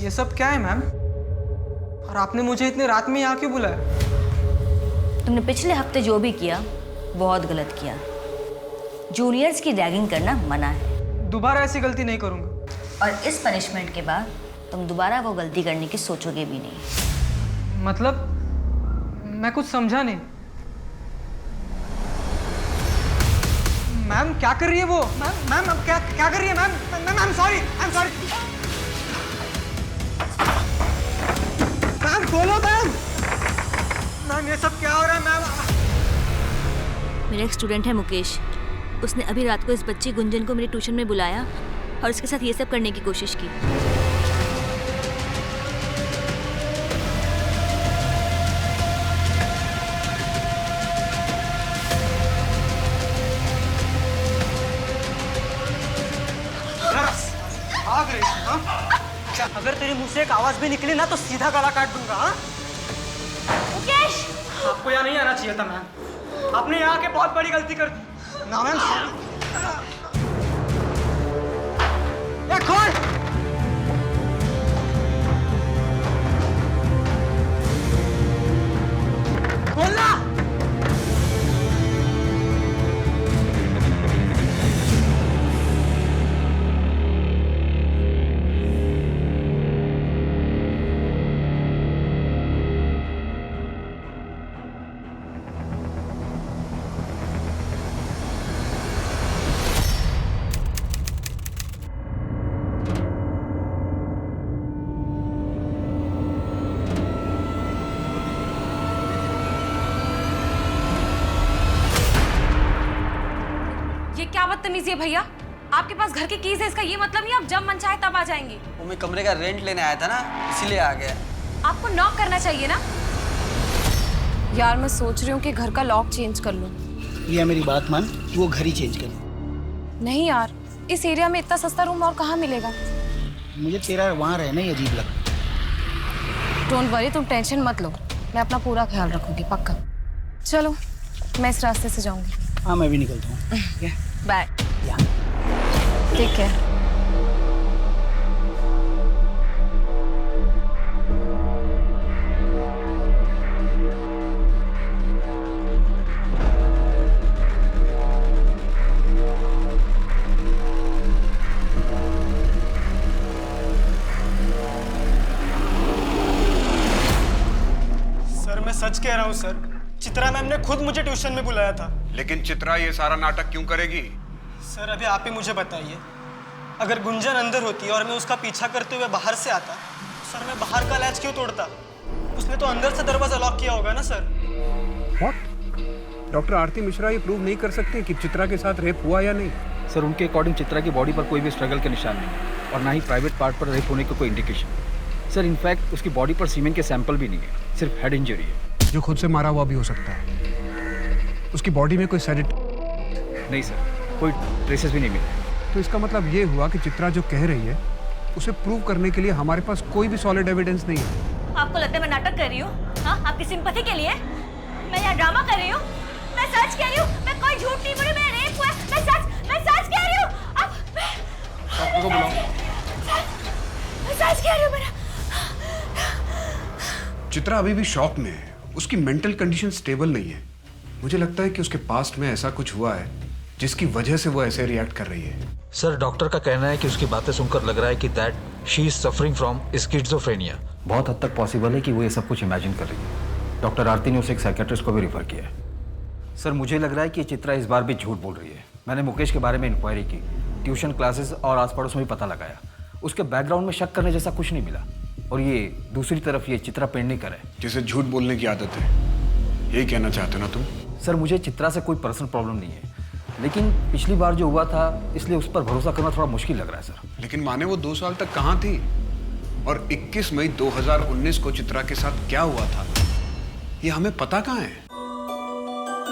ये सब क्या है मैम? और आपने मुझे इतनी रात में यहाँ क्यों बुलाया? तुमने पिछले हफ्ते जो भी किया बहुत गलत किया। जूनियर्स की रैगिंग करना मना है। दोबारा ऐसी गलती नहीं करूँगा। और इस पनिशमेंट के बाद तुम दोबारा वो गलती करने की सोचोगे भी नहीं। मतलब मैं कुछ समझा नहीं। मैम क्या कर रही है वो? मैम अब क्या कर रही है ma'am? Ma'am sorry, I am sorry. Ma'am बोलो मैम। मैम ये सब क्या हो रहा है मैम? मेरा एक स्टूडेंट है मुकेश, उसने अभी रात को इस बच्ची गुंजन को मेरे ट्यूशन में बुलाया और उसके साथ ये सब करने की कोशिश की। भाग रही है, हाँ? अगर तेरे मुंह से एक आवाज भी निकली ना तो सीधा गला काट दूंगा। हाँ? मुकेश! आपको यहाँ नहीं आना चाहिए था मैम। आपने यहाँ के बहुत बड़ी गलती कर दी। ना मैम ये खोल। खोलना। क्या बदतमीजी है भैया? आपके पास घर की कीज है, इसका ये मतलब नहीं आप जब मन चाहे तब आ जाएंगे। वो मैं कमरे का रेंट लेने आया था ना, इसीलिए आ गया। आपको नॉक करना चाहिए ना। यार मैं सोच रही हूँ कि घर का लॉक चेंज कर लूँ। ये मेरी बात मान, वो घर ही चेंज कर। नहीं यार, इस एरिया में इतना सस्ता रूम और कहाँ मिलेगा? मुझे तेरा वहाँ रहना ही अजीब लगता। डोंट वरी, तुम टेंशन मत लो, मैं अपना पूरा ख्याल रखूंगी पक्का। चलो मैं इस रास्ते से जाऊंगी। हाँ मैं भी निकलता हूँ। बाय। ठीक है। सर मैं सच कह रहा हूँ सर, चित्रा मैम ने खुद मुझे ट्यूशन में बुलाया था। लेकिन चित्रा ये सारा नाटक क्यों करेगी? सर अभी आप ही मुझे बताइए, अगर गुंजन अंदर होती और मैं उसका पीछा करते हुए बाहर से आता, सर मैं बाहर का लैच क्यों तोड़ता? उसने तो अंदर से दरवाजा लॉक किया होगा ना सर। व्हाट? डॉक्टर आरती मिश्रा ये प्रूव नहीं कर सकते कि चित्रा के साथ रेप हुआ या नहीं? सर उनके अकॉर्डिंग चित्रा की बॉडी पर कोई भी स्ट्रगल के निशान नहीं और ना ही प्राइवेट पार्ट पर रेप होने का कोई इंडिकेशन। सर इनफैक्ट उसकी बॉडी पर सीमेन के सैंपल भी नहीं है, सिर्फ हेड इंजरी है। जो खुद से मारा हुआ भी हो सकता है। उसकी बॉडी में कोई सेडेटिव नहीं सर, कोई ट्रेसेस भी नहीं मिले। तो इसका मतलब ये हुआ कि चित्रा जो कह रही है उसे प्रूव करने के लिए हमारे पास कोई भी सॉलिड एविडेंस नहीं है। आपको लगता है मैं नाटक कर रही हूँ? हाँ, आपकी सिंपैथी के लिए मैं यहाँ ड्रामा कर रही हूँ? मैं सच कह रही हूँ, मैं कोई झूठ नहीं बोली, मैं रेप हुआ है, मैं सच कह रही हूँ। डॉक्टर को बुलाओ। मैं सच कह रही हूँ मेरा। चित्रा अभी भी शॉक में है, उसकी मेंटल कंडीशन स्टेबल नहीं है। मुझे लगता है कि उसके पास्ट में ऐसा कुछ हुआ है जिसकी वजह से वो ऐसे रिएक्ट कर रही है। सर डॉक्टर का कहना है कि उसकी बातें सुनकर लग रहा है कि that she is suffering from schizophrenia. बहुत हद तक पॉसिबल है कि वो ये सब कुछ इमेजिन कर रही है। डॉक्टर आरती ने उसे एक साइकियाट्रिस्ट को भी रिफर किया है। सर मुझे लग रहा है कि चित्रा इस बार भी झूठ बोल रही है। मैंने मुकेश के बारे में इंक्वायरी की, ट्यूशन क्लासेस और आस पड़ोस में भी पता लगाया। उसके बैकग्राउंड में शक करने जैसा कुछ नहीं मिला। और ये दूसरी तरफ ये चित्रा पेडनेकर है जिसे झूठ बोलने की आदत है, यही कहना चाहते ना तुम? सर मुझे चित्रा से कोई पर्सनल प्रॉब्लम नहीं है, लेकिन पिछली बार जो हुआ था इसलिए उस पर भरोसा करना थोड़ा मुश्किल लग रहा है सर। लेकिन माने वो 2 साल तक कहाँ थी? और 21 मई 2019 को चित्रा के साथ क्या हुआ था ये हमें पता कहाँ है?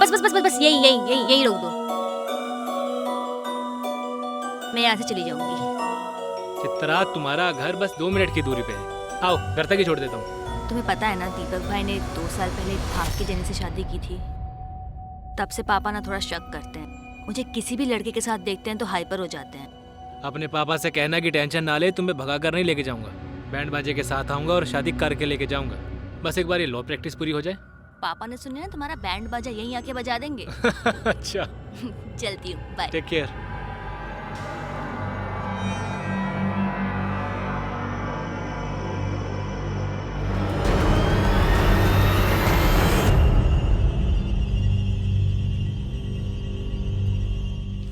बस बस बस बस बस यही रोक दो। मैं यहाँ से चली जाऊंगी। चित्रा तुम्हारा घर बस 2 मिनट की दूरी पे है, आओ घर तक ही छोड़ देता हूँ। तुम्हें पता है ना, दीपक भाई ने 2 साल पहले भाग के जेनी से शादी की थी। तब से पापा ना थोड़ा शक करते हैं। मुझे किसी भी लड़के के साथ देखते हैं तो हाइपर हो जाते हैं। अपने पापा से कहना कि टेंशन ना ले, तुम्हें भगा कर नहीं लेके जाऊंगा। बैंड बाजे के साथ आऊँगा और शादी करके लेके जाऊँगा। बस एक बार ये लॉ प्रैक्टिस पूरी हो जाए। पापा ने सुना ना तुम्हारा बैंड बाजा यहीं आके बजा देंगे। अच्छा, चलती हूँ, बाय। Take care.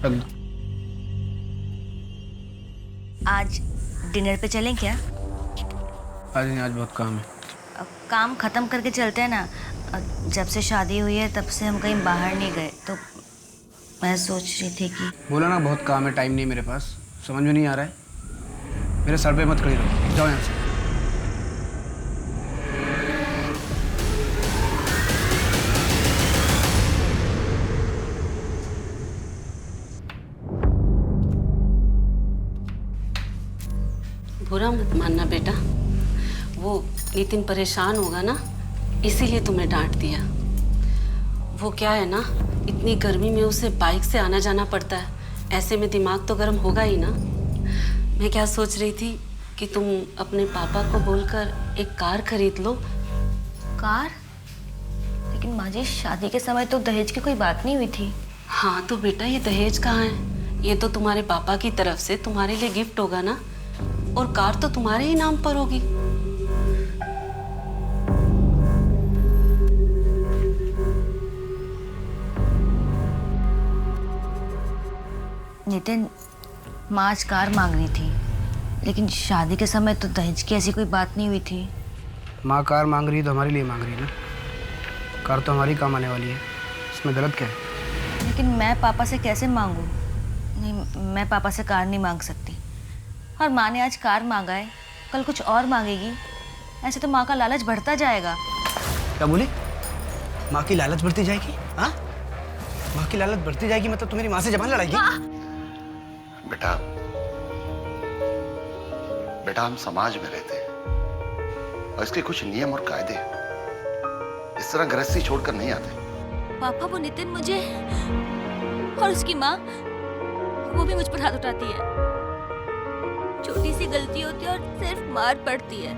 रख दो। आज डिनर पे चलें क्या? आज नहीं, आज बहुत काम है। काम खत्म करके चलते हैं ना। जब से शादी हुई है तब से हम कहीं बाहर नहीं गए, तो मैं सोच रही थी कि बोला ना बहुत काम है, टाइम नहीं मेरे पास। समझ में नहीं आ रहा है। मेरे सर पे मत खड़ी रहो, जाओ यहाँ से। बुरा मत मानना बेटा, वो नितिन परेशान होगा ना, इसीलिए तुम्हें डांट दिया। वो क्या है ना, इतनी गर्मी में उसे बाइक से आना जाना पड़ता है, ऐसे में दिमाग तो गर्म होगा ही ना। मैं क्या सोच रही थी कि तुम अपने पापा को बोलकर एक कार खरीद लो। कार? लेकिन माँ जी, शादी के समय तो दहेज की कोई बात नहीं हुई थी। हाँ तो बेटा, ये दहेज कहाँ है? ये तो तुम्हारे पापा की तरफ से तुम्हारे लिए गिफ्ट होगा ना, और कार तो तुम्हारे ही नाम पर होगी। नितिन, माँ आज कार मांग रही थी, लेकिन शादी के समय तो दहेज की ऐसी कोई बात नहीं हुई थी। माँ कार मांग रही है तो हमारे लिए मांग रही है ना। कार तो हमारी काम आने वाली है, इसमें गलत क्या है? लेकिन मैं पापा से कैसे मांगूं? नहीं, मैं पापा से कार नहीं मांग सकती। और माँ ने आज कार मांगा है, कल कुछ और मांगेगी। ऐसे तो माँ का लालच बढ़ता जाएगा। क्या बोली? माँ की लालच बढ़ती जाएगी? हाँ, माँ की लालच बढ़ती जाएगी मतलब तुम्हारी माँ से जबान लड़ाएगी? बेटा, बेटा हम समाज में रहते हैं और इसके कुछ नियम और कायदे इस तरह गृहस्थी छोड़कर नहीं आते। पापा, वो नितिन मुझे और उसकी माँ, वो भी मुझ पर हाथ उठाती है। छोटी सी गलती होती है और सिर्फ मार पड़ती है।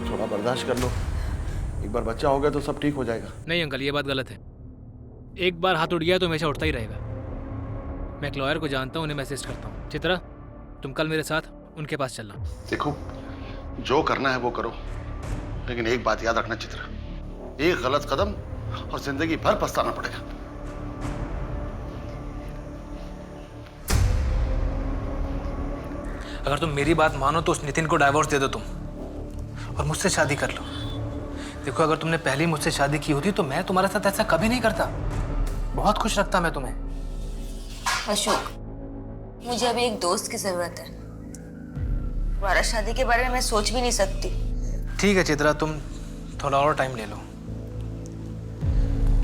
थोड़ा बर्दाश्त कर लो, एक बार बच्चा हो गया तो सब ठीक हो जाएगा। नहीं अंकल, ये बात गलत है। एक बार हाथ उठ गया तो हमेशा उठता ही रहेगा। मैं एक लॉयर को जानता हूँ, उन्हें मैसेज करता हूँ। चित्रा, तुम कल मेरे साथ उनके पास चलना। देखो, जो करना है वो करो, लेकिन एक बात याद रखना चित्रा, एक गलत कदम और जिंदगी भर पछताना पड़ेगा। अगर तुम मेरी बात मानो तो उस नितिन को डाइवोर्स दे दो तुम, और मुझसे शादी कर लो। देखो, अगर तुमने पहले ही मुझसे शादी की होती तो मैं तुम्हारे साथ ऐसा कभी नहीं करता। बहुत खुश रखता मैं तुम्हें। अशोक, मुझे अभी एक दोस्त की जरूरत है। तुम्हारा शादी के बारे में मैं सोच भी नहीं सकती। ठीक है चित्रा, तुम थोड़ा और टाइम ले लो,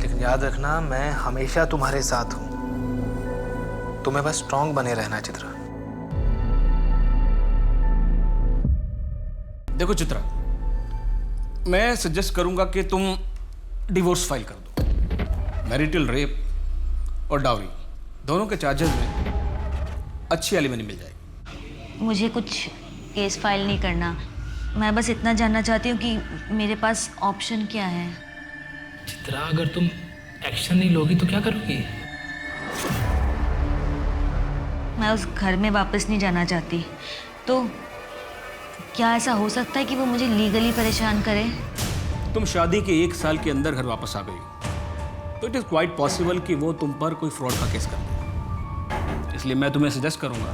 लेकिन याद रखना मैं हमेशा तुम्हारे साथ हूं। तुम्हें बस स्ट्रांग बने रहना है चित्रा। देखो चित्रा, मैं सजेस्ट करूंगा कि तुम डिवोर्स फाइल कर दो। मैरिटल रेप और डाउरी दोनों के चार्जेस में अच्छी एलिमनी मिल जाएगी। मुझे कुछ केस फाइल नहीं करना, मैं बस इतना जानना चाहती हूँ कि मेरे पास ऑप्शन क्या है। चित्रा, अगर तुम एक्शन नहीं लोगी तो क्या करोगी? मैं उस घर में वापस नहीं जाना चाहती। तो क्या ऐसा हो सकता है कि वो मुझे लीगली परेशान करे? तुम शादी के 1 साल के अंदर घर वापस आ गई तो इट इज़ क्वाइट पॉसिबल कि वो तुम पर कोई फ्रॉड का केस कर दे। इसलिए मैं तुम्हें सजेस्ट करूंगा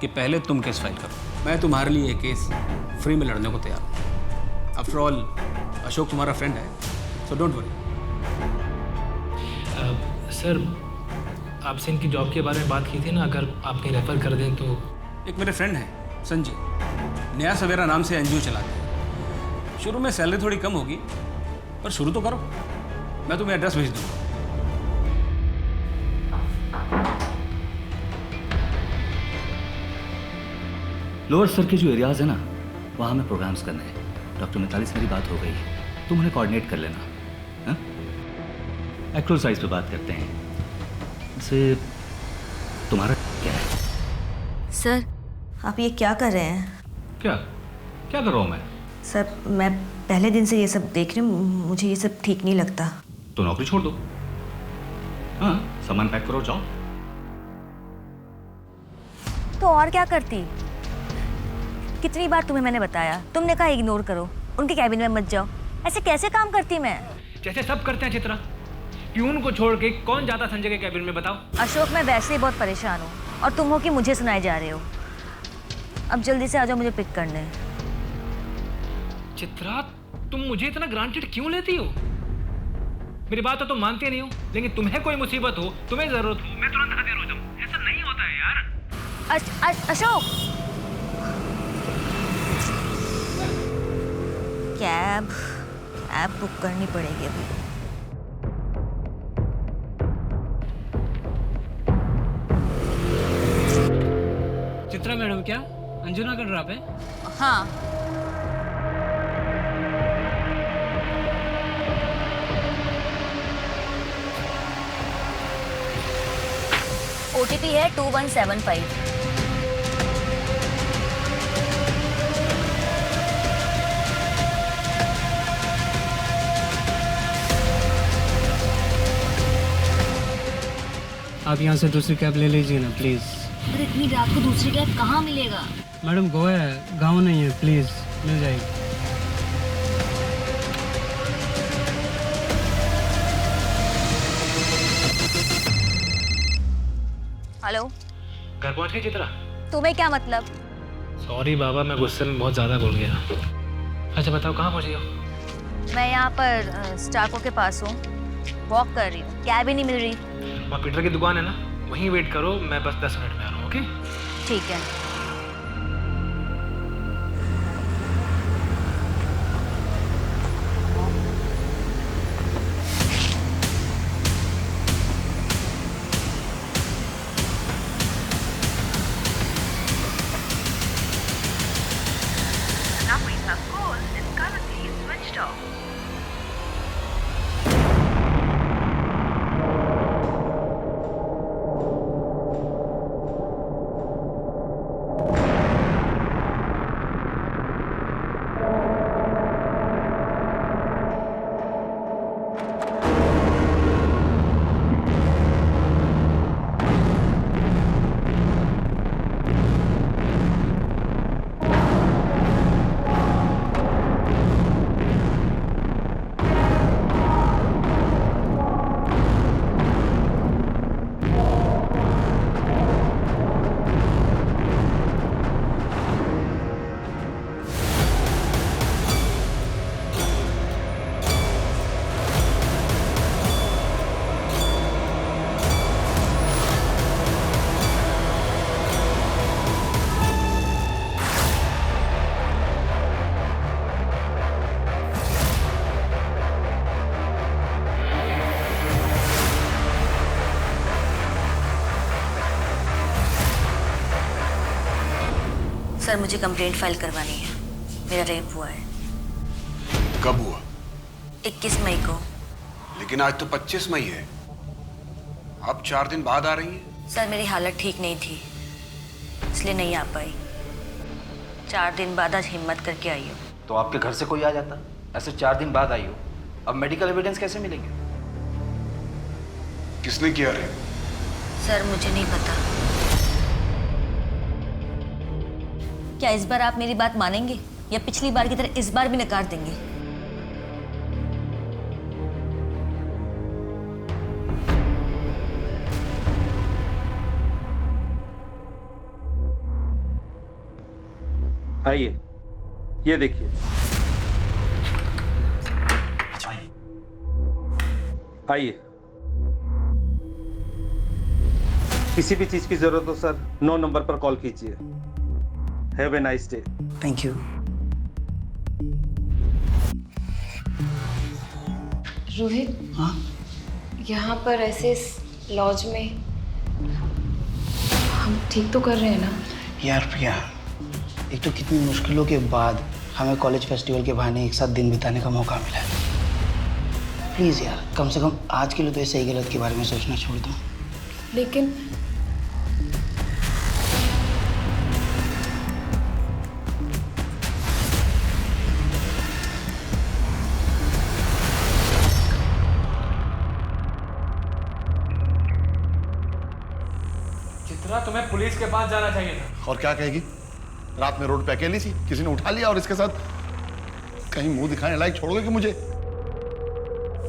कि पहले तुम केस फाइल करो। मैं तुम्हारे लिए केस फ्री में लड़ने को तैयार हूँ। आफ्टर ऑल अशोक तुम्हारा फ्रेंड है, सो डोंट वरी। सर, आपसे इनकी जॉब के बारे में बात की थी ना, अगर आप कहीं रेफर कर दें तो। एक मेरे फ्रेंड है संजय, नया सवेरा नाम से एनजीओ चलाते हैं। शुरू में सैलरी थोड़ी कम होगी, पर शुरू तो करो। मैं तुम्हें एड्रेस भेज दूंगा। लोअर सर के जो एरियाज है ना, वहाँ हमें प्रोग्राम्स करने हैं। डॉक्टर मिताली से मेरी बात हो गई है, तुम उन्हें कोऑर्डिनेट कर लेना। एक्सरसाइज पे बात करते हैं। वैसे तुम्हारा क्या है? सर, आप ये क्या कर रहे हैं? क्या क्या कर रहा हूँ मैं? सर मैं पहले दिन से ये सब देख रही हूँ, मुझे ये सब ठीक नहीं लगता। तो नौकरी छोड़ दो। हाँ, सामान पैक करो, जाओ। तो और क्या करती? कितनी बार तुम्हें मैंने बताया, तुमने कहा इग्नोर करो, उनके कैबिन में मत जाओ। ऐसे कैसे काम करती मैं? जैसे सब करते हैं चित्रा। प्यून को छोड़ के कौन जाता संजय के कैबिन में, बताओ। अशोक, मैं वैसे ही बहुत परेशान हूँ और तुम हो कि मुझे सुनाए जा रहे हो। अब जल्दी से आ जाओ, मुझे पिक करने। चित्रा, तुम मुझे इतना ग्रांटेड क्यों लेती हो? मेरी बात तो तुम मानती नहीं हो, लेकिन तुम्हें कोई मुसीबत हो, तुम्हें जरूरत हो, मैं तुरंत हाजिर हो जाऊं। ऐसा नहीं होता है यार। अशोक, कैब बुक करनी पड़ेगी अभी। चित्रा मैडम, क्या अंजुना का ड्रॉप है? हाँ। OTP है 2175। आप यहाँ से दूसरी कैब ले लीजिए ना प्लीज़। अरे इतनी रात को दूसरी कैब कहाँ मिलेगा? मैडम गोवा है, गाँव नहीं है, प्लीज़ मिल जाएगी। हेलो, घर पहुंच गई चित्रा? तुम्हें क्या मतलब? सॉरी बाबा, मैं गुस्से में बहुत ज़्यादा बोल गया। अच्छा बताओ, कहाँ पहुंची हो? मैं यहाँ पर स्टाको के पास हूँ, वॉक कर रही हूँ, कैब ही नहीं मिल रही। वहाँ पीटर की दुकान है ना, वहीं वेट करो, मैं बस 10 मिनट में आ रहा हूँ। ओके? ठीक है। सर मुझे कंप्लेंट फाइल करवानी है, मेरा रेप हुआ है। कब हुआ? 21 मई को। लेकिन आज तो 25 मई है, अब 4 दिन बाद आ रही हैं। सर मेरी हालत ठीक नहीं थी, इसलिए नहीं आ पाई। 4 दिन बाद आज हिम्मत करके आई हूँ। तो आपके घर से कोई आ जाता? ऐसे 4 दिन बाद आई हो, अब मेडिकल एविडेंस कैसे मिलेंगे? किसने किया रेप? सर मुझे नहीं पता। क्या इस बार आप मेरी बात मानेंगे या पिछली बार की तरह इस बार भी नकार देंगे? आइए, ये देखिए। आइए, किसी भी चीज की जरूरत हो सर 9 नंबर पर कॉल कीजिए। Have a nice day. Thank you. Rohit, हाँ? यहाँ पर ऐसे लॉज में हम ठीक तो कर रहे हैं ना? यार प्रिया, एक तो कितनी मुश्किलों के बाद हमें कॉलेज फेस्टिवल के बहाने एक साथ दिन बिताने का मौका मिला है। प्लीज़ यार, कम से कम आज के लिए तो सही गलत के बारे में सोचना छोड़ दो। लेकिन तुम्हें पुलिस के पास जाना चाहिए था। और क्या कहेगी? रात में रोड पे अकेली थी, किसी ने उठा लिया और इसके साथ कहीं मुंह दिखाने लायक छोड़ोगे कि मुझे?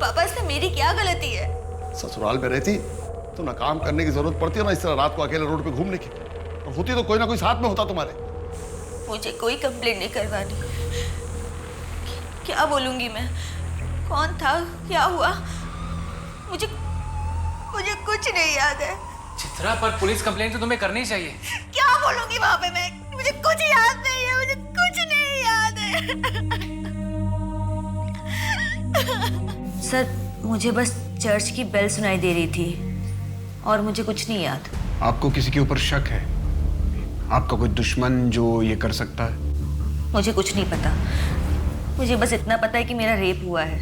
पापा इसमें मेरी क्या गलती है? ससुराल में रहती तो ना काम करने की जरूरत पड़ती है ना इस तरह रात को अकेले रोड पे घूमने की, और होती तो कोई ना कोई साथ में होता तुम्हारे। मुझे कोई कंप्लेंट नहीं करवानी। क्या बोलूंगी मैं? कौन था, क्या हुआ, मुझे कुछ नहीं याद है। चित्रा, पर पुलिस कंप्लेंट तो तुम्हें करनी चाहिए। क्या बोलूंगी वहां पे मैं? मुझे कुछ याद नहीं है, मुझे कुछ नहीं याद है। सर, मुझे बस चर्च की बेल सुनाई दे रही थी और मुझे कुछ नहीं याद। आपको किसी के ऊपर शक है? आपका कोई दुश्मन जो ये कर सकता है? मुझे कुछ नहीं पता, मुझे बस इतना पता है कि मेरा रेप हुआ है।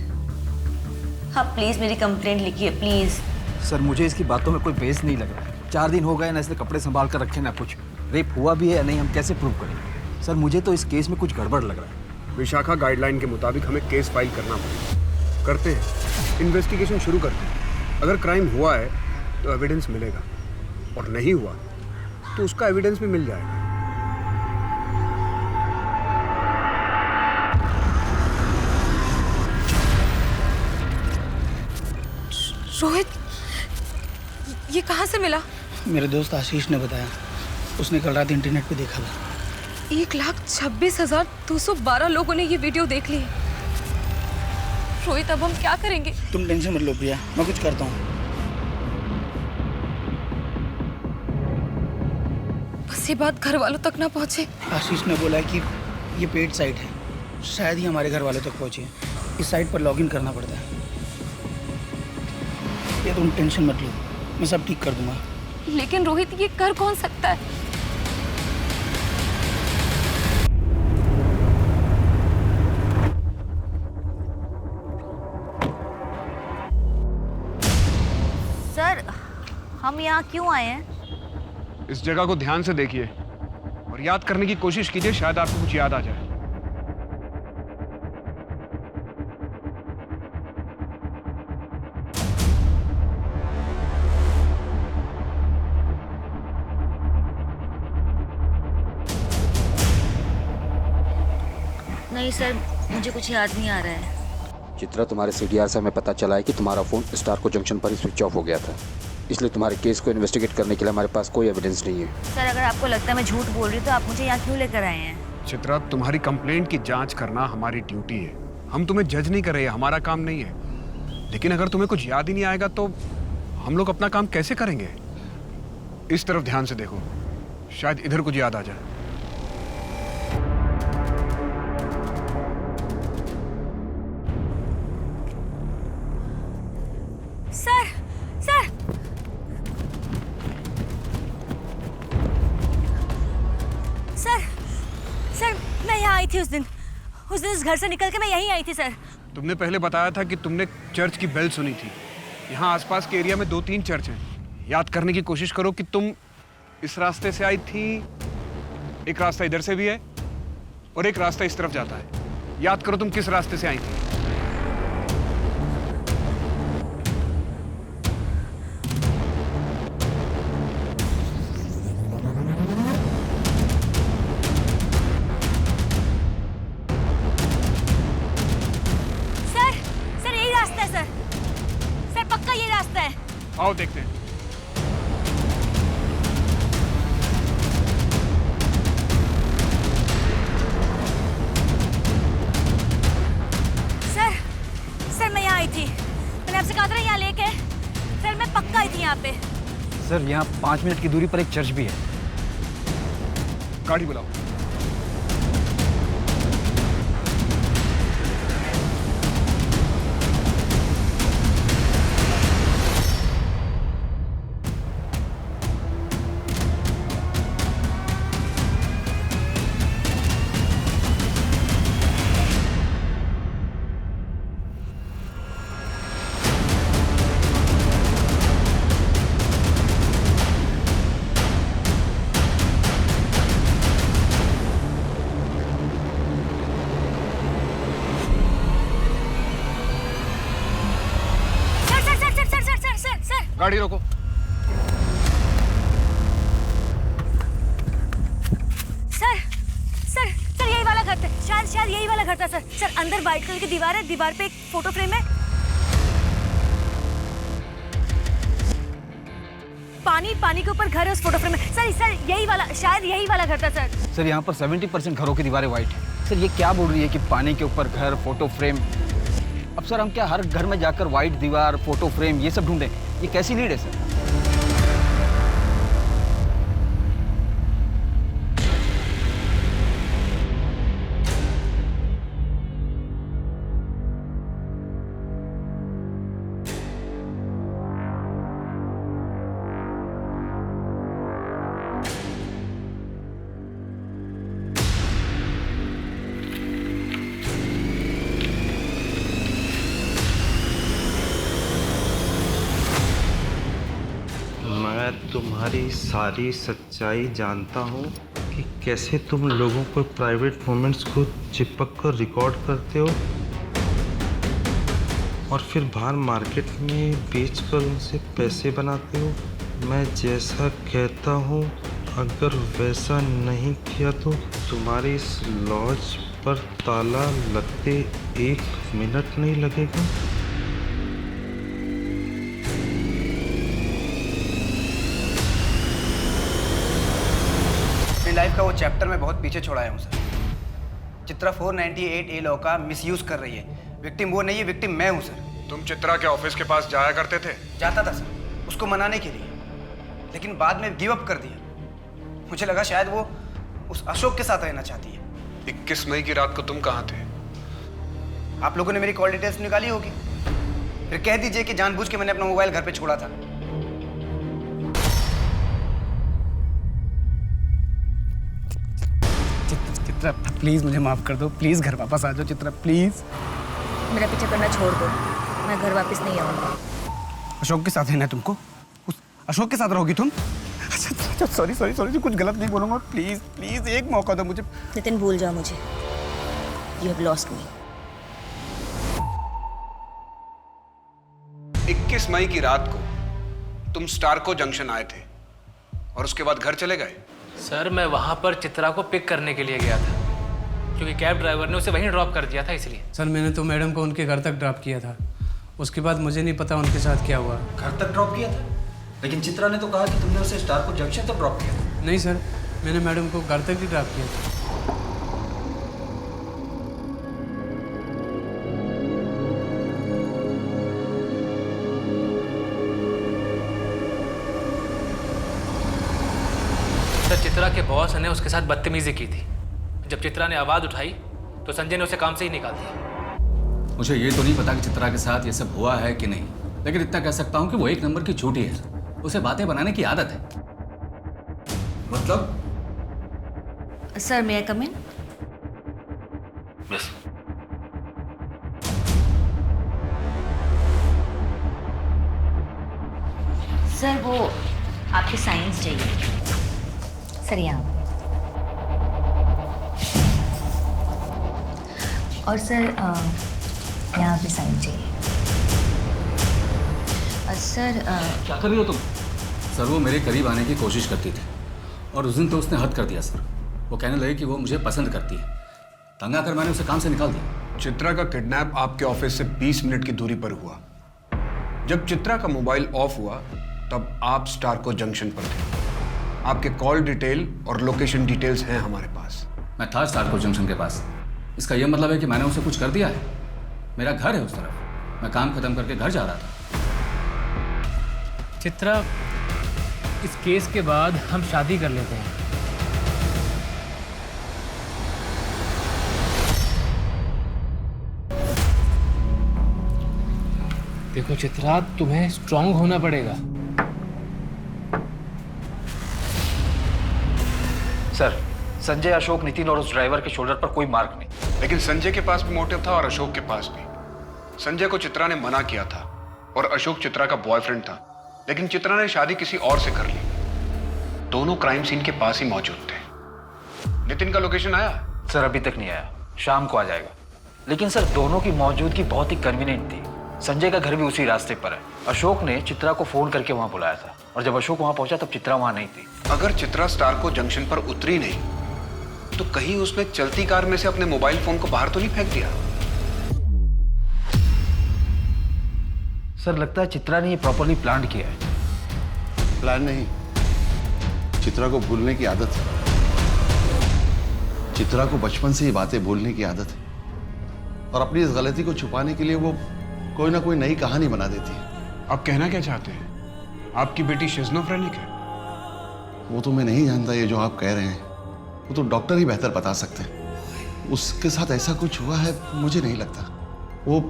हाँ प्लीज मेरी कंप्लेंट लिखिए प्लीज। सर मुझे इसकी बातों में कोई बेस नहीं लग रहा। 4 दिन हो गए ना, इसने कपड़े संभाल कर रखे ना कुछ। रेप हुआ भी है या नहीं हम कैसे प्रूव करेंगे? सर मुझे तो इस केस में कुछ गड़बड़ लग रहा है। विशाखा गाइडलाइन के मुताबिक हमें केस फाइल करना पड़ेगा। करते हैं, इन्वेस्टिगेशन शुरू करते हैं। अगर क्राइम हुआ है तो एविडेंस मिलेगा, और नहीं हुआ तो उसका एविडेंस भी मिल जाएगा। रोहित, ये कहाँ से मिला? मेरे दोस्त आशीष ने बताया, उसने कल रात इंटरनेट पे देखा था। 1,26,212 लोगों ने ये वीडियो देख ली। रोहित अब हम क्या करेंगे? तुम टेंशन मत लो प्रिया, मैं कुछ करता हूँ। बस ये बात घर वालों तक ना पहुँचे। आशीष ने बोला कि ये पेड साइट है, शायद ही हमारे घर वालों तक पहुँचे। इस साइट पर लॉगिन करना पड़ता है। ये तुम टेंशन मत लो, मैं सब ठीक कर दूंगा। लेकिन रोहित ये कर कौन सकता है? सर, हम यहाँ क्यों आए हैं? इस जगह को ध्यान से देखिए और याद करने की कोशिश कीजिए, शायद आपको कुछ याद आ जाए। नहीं सर, मुझे कुछ याद नहीं आ रहा है। चित्रा, तुम्हारे सीडीआर से हमें पता चला है कि तुम्हारा फ़ोन स्टारको जंक्शन पर ही स्विच ऑफ हो गया था, इसलिए तुम्हारे केस को इन्वेस्टिगेट करने के लिए हमारे पास कोई एविडेंस नहीं है। सर, अगर आपको लगता है मैं झूठ बोल रही हूँ तो आप मुझे यहाँ क्यों लेकर आए हैं? चित्रा, तुम्हारी कंप्लेंट की जांच करना हमारी ड्यूटी है। हम तुम्हें जज नहीं कर रहे हैं, हमारा काम नहीं है। लेकिन अगर तुम्हें कुछ याद ही नहीं आएगा तो हम लोग अपना काम कैसे करेंगे? इस तरफ ध्यान से देखो, शायद इधर कुछ याद आ जाए। सर, सर, सर, सर, मैं यहाँ आई थी उस दिन इस घर से निकल के मैं यहीं आई थी सर। तुमने पहले बताया था कि तुमने चर्च की बेल सुनी थी। यहाँ आसपास के एरिया में 2-3 चर्च हैं। याद करने की कोशिश करो कि तुम इस रास्ते से आई थी। एक रास्ता इधर से भी है और एक रास्ता इस तरफ जाता है। याद करो तुम किस रास्ते से आई थी। आओ देखते हैं। सर, मैं यहाँ आई थी। मैंने आपसे कहा था ना यहाँ लेके। सर, मैं पक्का आई थी यहाँ पे। सर, यहाँ 5 मिनट की दूरी पर एक चर्च भी है। गाड़ी बुलाओ। सर, गाड़ी रोको। शायद यही वाला घर था सर। सर अंदर व्हाइट कलर की दीवार है, दीवार पे एक फोटो फ्रेम है। पानी के ऊपर घर है, उस फोटो फ्रेम में। सर यही वाला, शायद यही वाला घर था सर। सर यहाँ पर 70% घरों की दीवारें वाइट है। सर ये क्या बोल रही है कि पानी के ऊपर घर, फोटो फ्रेम? अब सर हम क्या हर घर में जाकर वाइट दीवार, फोटो फ्रेम ये सब ढूंढें? ये कैसी लीड है सर? मैं तुम्हारी सारी सच्चाई जानता हूँ कि कैसे तुम लोगों को प्राइवेट मोमेंट्स को चिपक कर रिकॉर्ड करते हो और फिर बाहर मार्केट में बेचकर उनसे पैसे बनाते हो। मैं जैसा कहता हूँ अगर वैसा नहीं किया तो तुम्हारे इस लॉज पर ताला लगते 1 मिनट नहीं लगेगा। लाइफ का वो चैप्टर मैं बहुत पीछे छोड़ाया हूँ सर। चित्रा 498A लॉ का मिसयूज कर रही है। विक्टिम वो नहीं है, विक्टिम मैं हूँ सर। तुम चित्रा के ऑफिस के पास जाया करते थे? जाता था सर, उसको मनाने के लिए, लेकिन बाद में गिव अप कर दिया। मुझे लगा शायद वो उस अशोक के साथ रहना चाहती है। 21 मई की रात को तुम कहाँ थे? आप लोगों ने मेरी कॉल डिटेल्स निकाली होगी। फिर कह दीजिए कि जानबूझ के मैंने अपना मोबाइल घर पे छोड़ा था। चित्रा प्लीज मुझे माफ कर दो, प्लीज घर वापस आ जाओ चित्रा, प्लीज। मेरा पीछा करना छोड़ दो, मैं घर वापस नहीं आऊंगा। अशोक के साथ रहना है तुमको? उस अशोक के साथ रहोगी तुम? अच्छा सॉरी कुछ गलत नहीं बोलूंगा, प्लीज प्लीज एक मौका दो मुझे। नितिन भूल जाओ मुझे, यू हैव लॉस्ट मी। 21 मई की रात को तुम स्टारको जंक्शन आए थे और उसके बाद घर चले गए? सर मैं वहाँ पर चित्रा को पिक करने के लिए गया था क्योंकि कैब ड्राइवर ने उसे वहीं ड्रॉप कर दिया था, इसलिए। सर मैंने तो मैडम को उनके घर तक ड्रॉप किया था, उसके बाद मुझे नहीं पता उनके साथ क्या हुआ। घर तक ड्रॉप किया था? लेकिन चित्रा ने तो कहा कि तुमने उसे स्टारको जंक्शन तक ड्रॉप किया था। नहीं सर, मैंने मैडम को घर तक ही ड्रॉप किया था। सर चित्रा के बॉस ने उसके साथ बदतमीजी की थी। जब चित्रा ने आवाज़ उठाई तो संजय ने उसे काम से ही निकाल दिया। मुझे ये तो नहीं पता कि चित्रा के साथ ये सब हुआ है कि नहीं, लेकिन इतना कह सकता हूँ कि वो 1 नंबर की झूठी है। उसे बातें बनाने की आदत है। मतलब? सर मे आई कम इन? यस। सर वो आपके साइंस चाहिए सर, यहाँ। और सर यहाँ पे साइन चाहिए। सर क्या कर रही हो तुम? सर वो मेरे करीब आने की कोशिश करती थी और उस दिन तो उसने हद कर दिया सर। वो कहने लगी कि वो मुझे पसंद करती है। तंग आकर मैंने उसे काम से निकाल दिया। चित्रा का किडनैप आपके ऑफिस से 20 मिनट की दूरी पर हुआ। जब चित्रा का मोबाइल ऑफ हुआ तब आप स्टारको जंक्शन पर थे। आपके कॉल डिटेल और लोकेशन डिटेल्स हैं हमारे पास। मैं था स्टारको जंक्शन के पास। इसका यह मतलब है कि मैंने उसे कुछ कर दिया है? मेरा घर है उस तरफ, मैं काम खत्म करके घर जा रहा था। चित्रा, इस केस के बाद हम शादी कर लेते हैं। देखो चित्रा, तुम्हें स्ट्रांग होना पड़ेगा। सर संजय, अशोक, नितिन और उस ड्राइवर के शोल्डर पर कोई मार्क नहीं। लेकिन संजय के पास भी मोटिव था और अशोक के पास भी। संजय को चित्रा ने मना किया था और अशोक चित्रा का बॉयफ्रेंड था, लेकिन चित्रा ने शादी किसी और से कर ली। दोनों क्राइम सीन के पास ही मौजूद थे। नितिन का लोकेशन आया? सर अभी तक नहीं आया, शाम को आ जाएगा। लेकिन सर दोनों की मौजूदगी बहुत ही कन्वीनियंट थी। संजय का घर भी उसी रास्ते पर है। अशोक ने चित्रा को फोन करके वहां बुलाया था और जब अशोक वहां पहुंचा तब चित्रा वहां नहीं थी। अगर चित्रा स्टारको जंक्शन पर उतरी नहीं तो कहीं उसने चलती कार में से अपने मोबाइल फोन को बाहर तो नहीं फेंक दिया? सर लगता है चित्रा ने ये प्रॉपरली प्लान किया है। प्लान नहीं, चित्रा को भूलने की आदत है। चित्रा को बचपन से ही बातें बोलने की आदत है और अपनी इस गलती को छुपाने के लिए वो कोई ना कोई नई कहानी बना देती है। आप कहना क्या चाहते हैं? आपकी बेटी शिज़ोफ्रेनिक है? वो तो मैं नहीं जानता, ये जो आप कह रहे हैं वो तो डॉक्टर ही बेहतर बता सकते हैं। उसके साथ ऐसा कुछ हुआ है मुझे नहीं लगता। वो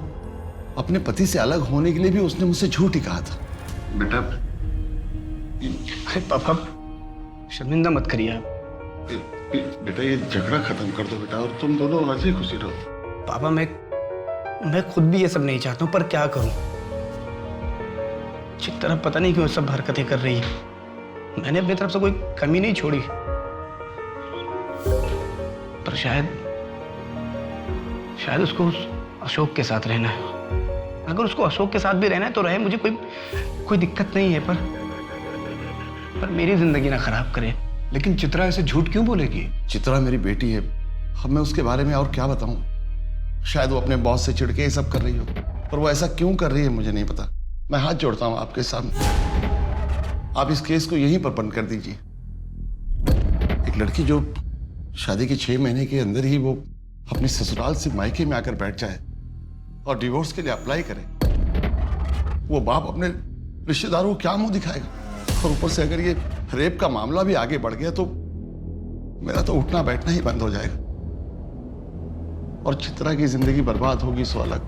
अपने पति से अलग होने के लिए भी उसने मुझसे झूठ ही कहा था। बेटा, अरे पापा शर्मिंदा मत करिए आप। बेटा ये झगड़ा खत्म कर दो बेटा, और तुम दोनों हंसी खुशी रहो। पापा मैं खुद भी ये सब नहीं चाहता हूँ, पर क्या करूँ। चित्रा पता नहीं क्यों सब हरकतें कर रही है। मैंने अपनी तरफ से कोई कमी नहीं छोड़ी, पर शायद उसको उस अशोक के साथ रहना है। अगर उसको अशोक के साथ भी रहना है तो रहे, मुझे कोई दिक्कत नहीं है, पर मेरी जिंदगी ना खराब करे। लेकिन चित्रा ऐसे झूठ क्यों बोलेगी? चित्रा मेरी बेटी है, अब मैं उसके बारे में और क्या बताऊं। शायद वो अपने बॉस से चिढ़ के ये सब कर रही हो, पर वो ऐसा क्यों कर रही है मुझे नहीं पता। मैं हाथ जोड़ता हूं आपके सामने, आप इस केस को यहीं पर बंद कर दीजिए। एक लड़की जो शादी के 6 महीने के अंदर ही वो अपने ससुराल से मायके में आकर बैठ जाए और डिवोर्स के लिए अप्लाई करे, वो बाप अपने रिश्तेदारों को क्या मुंह दिखाएगा? और ऊपर से अगर ये रेप का मामला भी आगे बढ़ गया तो मेरा तो उठना बैठना ही बंद हो जाएगा और चित्रा की जिंदगी बर्बाद होगी सो अलग।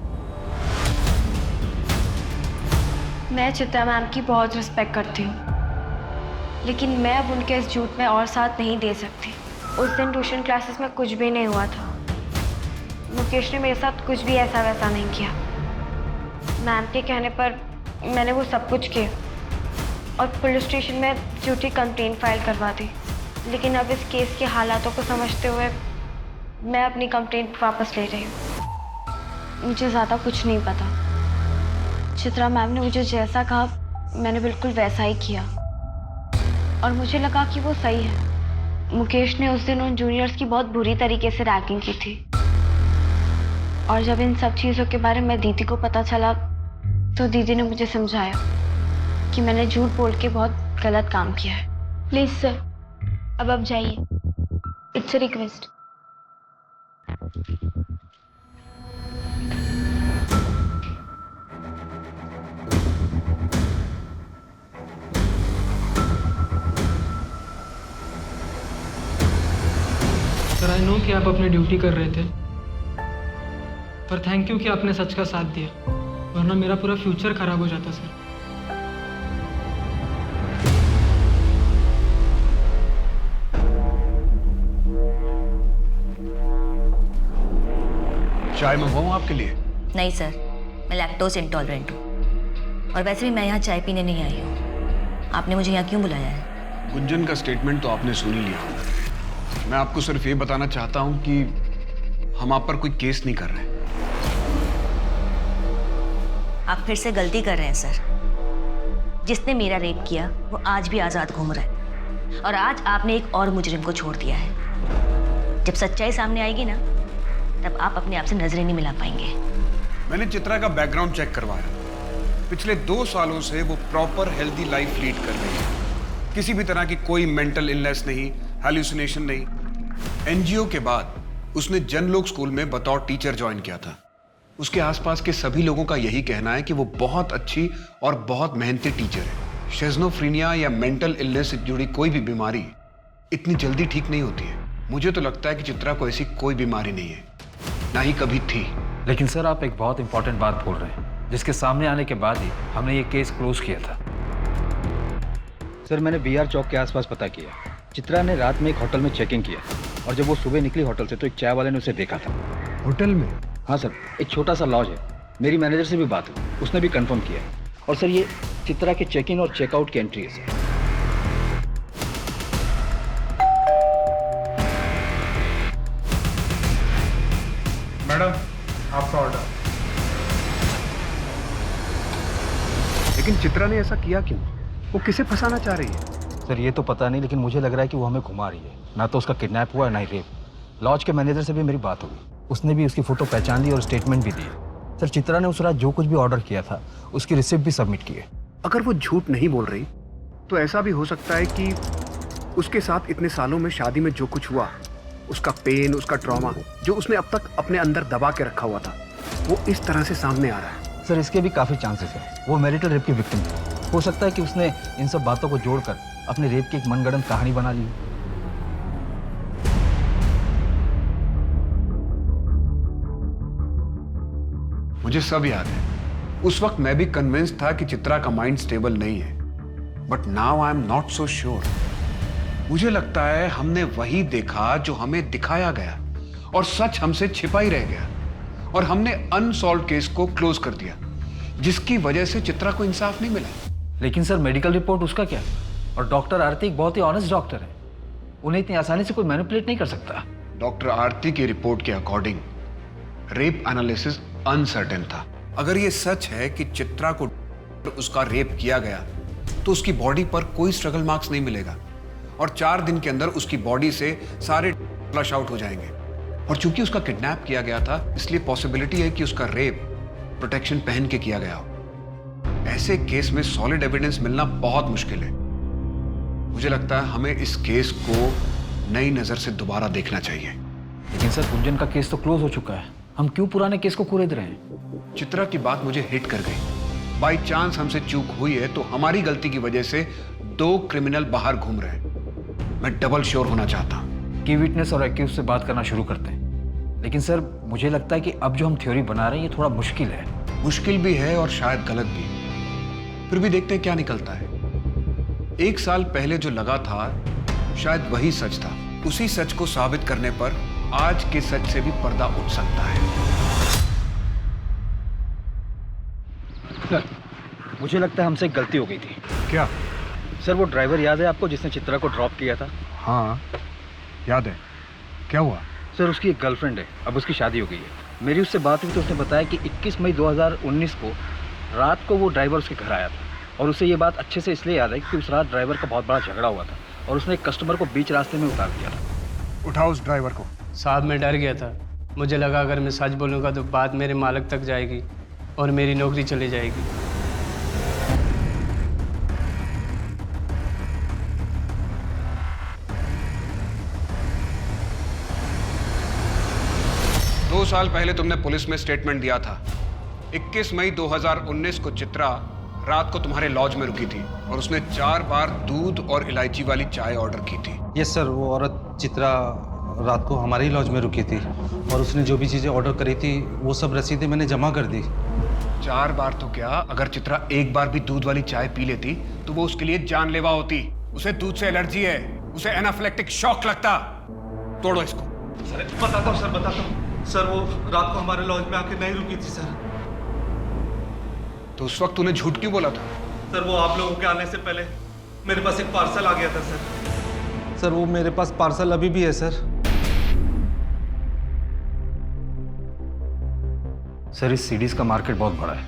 मैं चित्रा मैम की बहुत रिस्पेक्ट करती हूँ, लेकिन मैं अब उनके इस झूठ में और साथ नहीं दे सकती। उस दिन ट्यूशन क्लासेस में कुछ भी नहीं हुआ था। मुकेश ने मेरे साथ कुछ भी ऐसा वैसा नहीं किया। मैम के कहने पर मैंने वो सब कुछ किया और पुलिस स्टेशन में झूठी कंप्लेंट फाइल करवा दी। लेकिन अब इस केस के हालातों को समझते हुए मैं अपनी कंप्लेंट वापस ले रही हूँ। मुझे ज़्यादा कुछ नहीं पता। चित्रा मैम ने मुझे जैसा कहा मैंने बिल्कुल वैसा ही किया और मुझे लगा कि वो सही है। मुकेश ने उस दिन उन जूनियर्स की बहुत बुरी तरीके से रैगिंग की थी और जब इन सब चीज़ों के बारे में दीदी को पता चला तो दीदी ने मुझे समझाया कि मैंने झूठ बोल के बहुत गलत काम किया है। प्लीज़ सर, अब आप जाइए। It's a request. Sir, I know कि आप अपनी ड्यूटी कर रहे थे, पर थैंक यू कि आपने सच का साथ दिया, वरना मेरा पूरा फ्यूचर खराब हो जाता सर। चाय मंगवाऊं आपके लिए? नहीं सर, मैं लैक्टोज इंटॉलरेंट हूँ और वैसे भी मैं यहाँ चाय पीने नहीं आई हूँ। आपने मुझे यहाँ क्यों बुलाया है? गुंजन का स्टेटमेंट तो आपने सुन ही लिया। मैं आपको सिर्फ ये बताना चाहता हूँ कि हम आप पर कोई केस नहीं कर रहे। आप फिर से गलती कर रहे हैं सर। जिसने मेरा रेप किया वो आज भी आज़ाद घूम रहा है और आज आपने एक और मुजरिम को छोड़ दिया है। जब सच्चाई सामने आएगी ना, तब आप अपने आप से नजरें नहीं मिला पाएंगे। मैंने चित्रा का बैकग्राउंड चेक करवाया। पिछले 2 सालों से वो प्रॉपर हेल्दी लाइफ लीड कर रही है। किसी भी तरह की कोई मेंटल इलनेस नहीं, हैल्यूसिनेशन नहीं। एनजीओ के बाद उसने जनलोक स्कूल में बतौर टीचर ज्वाइन किया था। उसके आसपास के सभी लोगों का यही कहना है कि वो बहुत अच्छी और बहुत मेहनती टीचर है। शिज़ोफ्रेनिया या मेंटल इलनेस से जुड़ी कोई भी बीमारी इतनी जल्दी ठीक नहीं होती है। मुझे तो लगता है कि चित्रा को ऐसी कोई बीमारी नहीं है, ना ही कभी थी। लेकिन सर, आप एक बहुत इंपॉर्टेंट बात बोल रहे हैं, जिसके सामने आने के बाद ही हमने ये केस क्लोज किया था। सर, मैंने बीआर चौक के आसपास पता किया। चित्रा ने रात में एक होटल में चेकिंग किया और जब वो सुबह निकली होटल से तो एक चाय वाले ने उसे देखा था। होटल में? हाँ सर, एक छोटा सा लॉज है। मेरी मैनेजर से भी बात हुई, उसने भी कंफर्म किया। और सर, ये चित्रा के चेक इन और चेकआउट की एंट्री है सर। मैडम, आपका ऑर्डर। लेकिन चित्रा ने ऐसा किया क्यों? वो किसे फंसाना चाह रही है? सर, ये तो पता नहीं, लेकिन मुझे लग रहा है कि वो हमें घुमा रही है। ना तो उसका किडनैप हुआ है, ना ही रेप। लॉज के मैनेजर से भी मेरी बात हुई, उसने भी उसकी फ़ोटो पहचान ली और स्टेटमेंट भी दी। सर चित्रा ने उस रात जो कुछ भी ऑर्डर किया था उसकी रिसिप्ट भी सबमिट की है। अगर वो झूठ नहीं बोल रही तो ऐसा भी हो सकता है कि उसके साथ इतने सालों में शादी में जो कुछ हुआ, उसका पेन, उसका ट्रॉमा जो उसने अब तक अपने अंदर दबा के रखा हुआ था, वो इस तरह से सामने आ रहा है। सर इसके भी काफ़ी चांसेस हैं। वो मैरिटल रेप की विक्टिम थी। हो सकता है कि उसने इन सब बातों को जोड़कर अपने रेप की एक मनगढ़ंत कहानी बना ली। मुझे सब याद है। उस वक्त मैं भी कन्विंस था कि चित्रा का माइंड स्टेबल नहीं है, but now I am not so sure. मुझे लगता है हमने वही देखा जो हमें दिखाया गया और सच हमसे छिपा ही रह गया और हमने अनसॉल्व केस को क्लोज कर दिया, जिसकी वजह से चित्रा को इंसाफ नहीं मिला। लेकिन सर मेडिकल रिपोर्ट उसका क्या? और डॉक्टर आरती एक बहुत ही ऑनेस्ट डॉक्टर है, उन्हें इतनी आसानी से कोई मैनिपुलेट नहीं कर सकता। डॉक्टर आरती की रिपोर्ट के अकॉर्डिंग रेप एनालिसिस अनसर्टेन था। अगर ये सच है कि चित्रा को उसका रेप किया गया तो उसकी बॉडी पर कोई स्ट्रगल मार्क्स नहीं मिलेगा और 4 दिन के अंदर उसकी बॉडी से सारे फ्लश आउट हो जाएंगे। और चूंकि उसका किडनैप किया गया था, इसलिए पॉसिबिलिटी है कि उसका रेप प्रोटेक्शन पहन के किया गया हो। ऐसे केस में सॉलिड एविडेंस मिलना बहुत मुश्किल है। मुझे लगता है हमें इस केस को नई नजर से दोबारा देखना चाहिए। लेकिन सर कुंजन का केस तो क्लोज हो चुका है, हम क्यों पुराने केस को कुरेद रहे हैं? चित्रा की बात मुझे हिट कर गई। बाई चांस हमसे चूक हुई है तो हमारी गलती की वजह से 2 क्रिमिनल बाहर घूम रहे हैं। मैं डबल श्योर होना चाहता हूं। की विटनेस और एक्यूज से बात करना शुरू करते हैं। लेकिन सर मुझे लगता है कि अब जो हम थ्योरी बना रहे हैं ये थोड़ा मुश्किल है। मुश्किल भी है और शायद गलत भी। फिर भी देखते हैं क्या निकलता है। 1 साल पहले जो लगा था शायद वही सच था। उसी सच को साबित करने पर आज के सच से भी पर्दा उठ सकता है। सर मुझे लगता है हमसे एक गलती हो गई थी। क्या? सर वो ड्राइवर याद है आपको जिसने चित्रा को ड्रॉप किया था? हाँ याद है। क्या हुआ? सर उसकी एक गर्लफ्रेंड है, अब उसकी शादी हो गई है। मेरी उससे बात हुई तो उसने बताया कि 21 मई 2019 को रात को वो ड्राइवर उसके घर आया था और उसे ये बात अच्छे से इसलिए याद है कि उस रात ड्राइवर का बहुत बड़ा झगड़ा हुआ था और उसने एक कस्टमर को बीच रास्ते में उतार दिया था। उठाओ उस ड्राइवर को। साहब मैं डर गया था, मुझे लगा अगर मैं सच बोलूँगा तो बात मेरे मालिक तक जाएगी और मेरी नौकरी चली जाएगी। दो साल पहले तुमने पुलिस में स्टेटमेंट दिया था। 21 मई 2019 को चित्रा रात को तुम्हारे लॉज में रुकी थी और उसने 4 बार दूध और इलायची वाली चाय ऑर्डर की थी। यस सर, वो औरत चित्रा रात को हमारे ही लॉज में रुकी थी और उसने जो भी चीज़ें ऑर्डर करी थी वो सब रसीदें मैंने जमा कर दी। 4 बार तो क्या, अगर चित्रा एक बार भी दूध वाली चाय पी लेती तो वो उसके लिए जानलेवा होती। उसे दूध से एलर्जी है, उसे एनाफिलेक्टिक शॉक लगता। तोड़ो इसको। सर बताता हूँ सर, वो रात को हमारे लॉज में आके नहीं रुकी थी सर। तो उस वक्त तूने झूठ क्यों बोला था? सर वो आप लोगों के आने से पहले मेरे पास एक पार्सल आ गया था सर। वो मेरे पास पार्सल अभी भी है सर। सर इस सीडीज का मार्केट बहुत बड़ा है,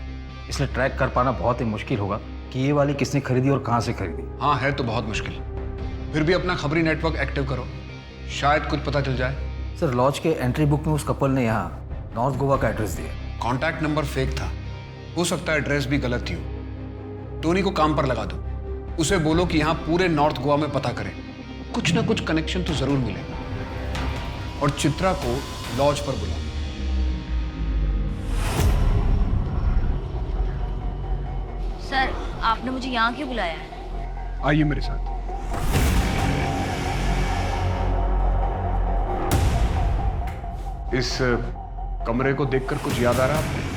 इसलिए ट्रैक कर पाना बहुत ही मुश्किल होगा कि ये वाली किसने खरीदी और कहाँ से खरीदी। हाँ है तो बहुत मुश्किल। फिर भी अपना खबरी नेटवर्क एक्टिव करो, शायद कुछ पता चल जाए। सर लॉज के एंट्री बुक में उस कपल ने यहाँ नॉर्थ गोवा का एड्रेस दिया। कॉन्टैक्ट नंबर फेक था, हो सकता है एड्रेस भी गलत ही हो। टोनी को काम पर लगा दो, उसे बोलो कि यहाँ पूरे नॉर्थ गोवा में पता करें, कुछ ना कुछ कनेक्शन तो जरूर मिलेगा। और चित्रा को लॉज पर बुलाओ। सर आपने मुझे यहाँ क्यों बुलाया है? आइए मेरे साथ। इस कमरे को देखकर कुछ याद आ रहा है आपको?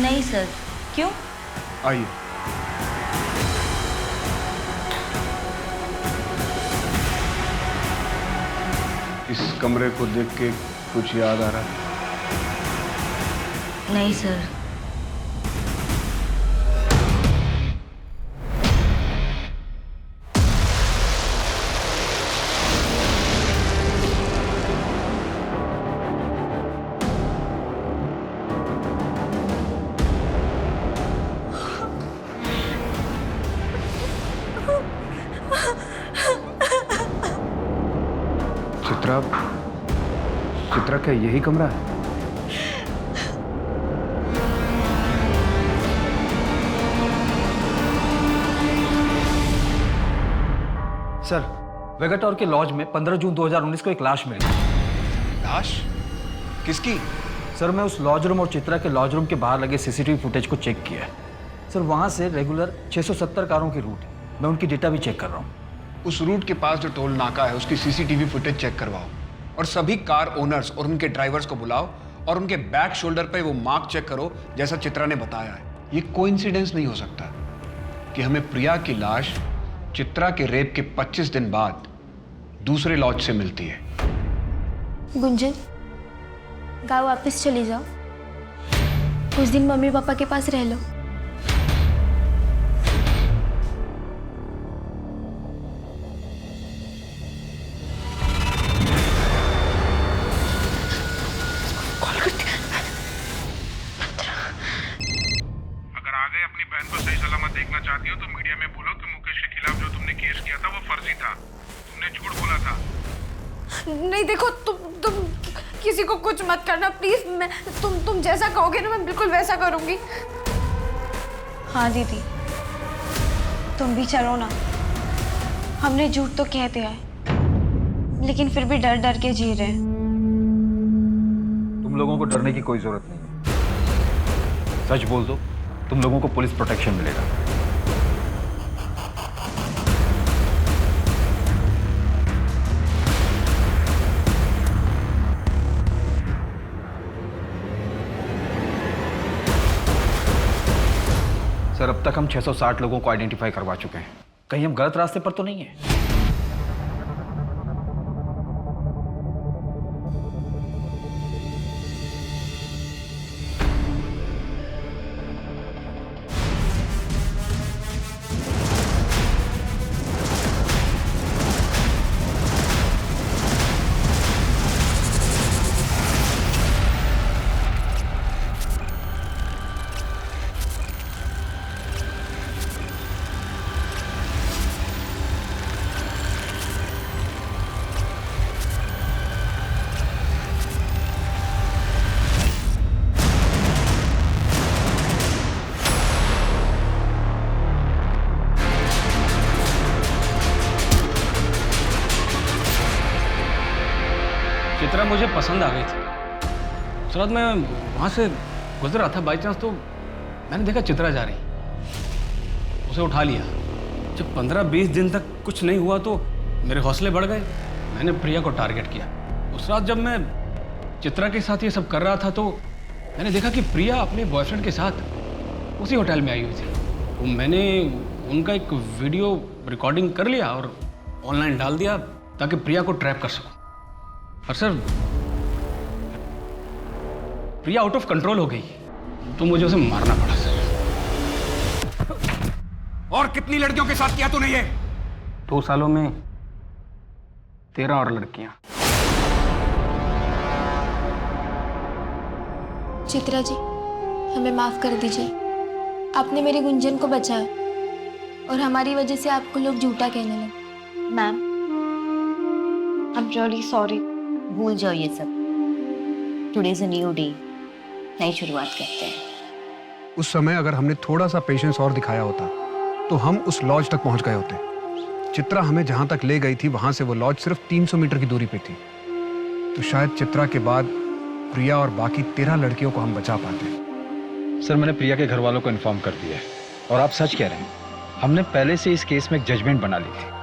नहीं सर, क्यों? आइए। इस कमरे को देख के कुछ याद आ रहा है? नहीं सर। चित्रा, चित्रा क्या यही कमरा है? सर, वेगाटोर के लॉज में 15 जून 2019 को एक लाश मिली। लाश? किसकी? सर, मैं उस लॉज रूम और चित्रा के लॉज रूम के बाहर लगे सीसीटीवी फुटेज को चेक किया है। सर, वहाँ से रेगुलर 670 कारों की रूट है। मैं उनकी डेटा भी चेक कर रहा हूँ। उस रूट के पास जो टोल नाका है उसकी सीसीटीवी फुटेज चेक करवाओ और सभी कार ओनर्स और उनके ड्राइवर्स को बुलाओ और उनके बैक शोल्डर पे वो मार्क चेक करो जैसा चित्रा ने बताया है। ये कोइंसिडेंस नहीं हो सकता कि हमें प्रिया की लाश चित्रा के रेप के 25 दिन बाद दूसरे लॉज से मिलती है। गुंजन, गाँव वापस चली जाओ, कुछ दिन मम्मी पापा के पास रह लो। अगर आगे अपनी बहन को सही सलामत देखना चाहती हो तो मीडिया में बोलो कि मुकेश के खिलाफ जो तुमने केस किया था वो फर्जी था, तुमने झूठ बोला था। नहीं देखो, तुम किसी को कुछ मत करना प्लीज। मैं तुम जैसा कहोगे ना मैं बिल्कुल वैसा करूंगी। हाँ दीदी, तुम भी चलो ना। हमने झूठ तो कह दिया है, लेकिन फिर भी डर डर के जी रहे हैं। तुम लोगों को डरने की कोई जरूरत नहीं है। सच बोल दो, तुम लोगों को पुलिस प्रोटेक्शन मिलेगा। सर, अब तक हम 660 लोगों को आइडेंटिफाई करवा चुके हैं। कहीं हम गलत रास्ते पर तो नहीं है? चित्रा मुझे पसंद आ गई थी। उस रात मैं वहाँ से गुजर रहा था बाई चांस, तो मैंने देखा चित्रा जा रही, उसे उठा लिया। जब 15-20 दिन तक कुछ नहीं हुआ तो मेरे हौसले बढ़ गए। मैंने प्रिया को टारगेट किया। उस रात जब मैं चित्रा के साथ ये सब कर रहा था तो मैंने देखा कि प्रिया अपने बॉयफ्रेंड के साथ उसी होटल में आई हुई थी। तो मैंने उनका एक वीडियो रिकॉर्डिंग कर लिया और ऑनलाइन डाल दिया ताकि प्रिया को ट्रैप कर सकूं। और sir, Priya out of control हो गई तो मुझे उसे मारना पड़ा सर। और कितनी लड़कियों के साथ किया तूने ये? 2 सालों में 13 और लड़कियां। चित्रा जी, हमें माफ कर दीजिए। आपने मेरी गुंजन को बचाया और हमारी वजह से आपको लोग झूठा कहने लगे। Ma'am, I am really sorry. भूल जाओ ये सब। Today is a new day, नई शुरुआत करते हैं। उस समय अगर हमने थोड़ा सा पेशेंस और दिखाया होता तो हम उस लॉज तक पहुंच गए होते। चित्रा हमें जहां तक ले गई थी वहां से वो लॉज सिर्फ 300 मीटर की दूरी पे थी। तो शायद चित्रा के बाद प्रिया और बाकी 13 लड़कियों को हम बचा पाते। सर, मैंने प्रिया के घर वालों को इन्फॉर्म कर दिया है और आप सच कह रहे हैं। हमने पहले से इस केस में एक जजमेंट बना ली थी।